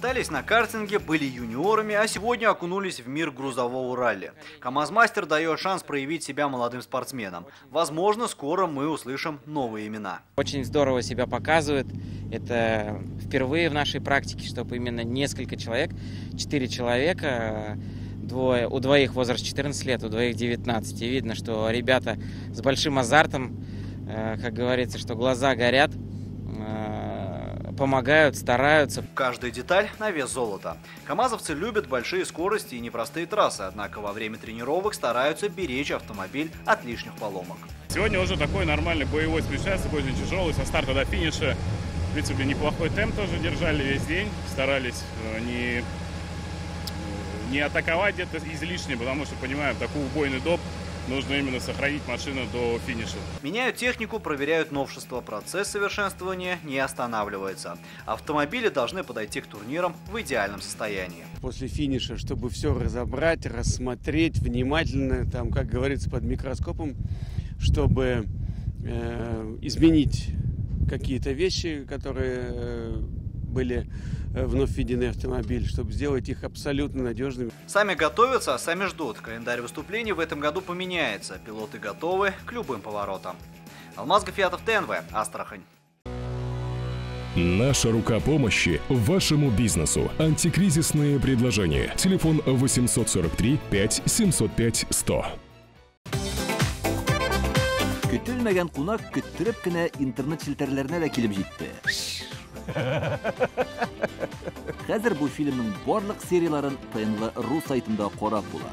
Катались на картинге, были юниорами, а сегодня окунулись в мир грузового ралли. КамАЗ-мастер дает шанс проявить себя молодым спортсменам. Возможно, скоро мы услышим новые имена. Очень здорово себя показывает. Это впервые в нашей практике, чтобы именно несколько человек, 4 человека, у двоих возраст 14 лет, у двоих 19. И видно, что ребята с большим азартом, как говорится, что глаза горят, помогают, стараются. Каждая деталь на вес золота. КамАЗовцы любят большие скорости и непростые трассы, однако во время тренировок стараются беречь автомобиль от лишних поломок. Сегодня уже такой нормальный боевой спецшасси, очень тяжелый, со старта до финиша. В принципе, неплохой темп тоже держали весь день, старались не атаковать где-то излишне, потому что, понимаем, такой убойный доп. Нужно именно сохранить машину до финиша. Меняют технику, проверяют новшества. Процесс совершенствования не останавливается. Автомобили должны подойти к турнирам в идеальном состоянии. После финиша, чтобы все разобрать, рассмотреть внимательно, там, как говорится, под микроскопом, чтобы изменить какие-то вещи, которые были вновь введены в автомобиль, чтобы сделать их абсолютно надежными. Сами готовятся, а сами ждут. Календарь выступлений в этом году поменяется. Пилоты готовы к любым поворотам. Алмаз Гафиатов, ТНВ, Астрахань. Наша рука помощи вашему бизнесу. Антикризисные предложения. Телефон 843 5 705 100. Көтелмәгән кунак көттөреп кенә интернет челтәрләренә дә килеп җитте. Хәзер бу фильмның барлык серияларын ТНВ.ру сайтында карап була.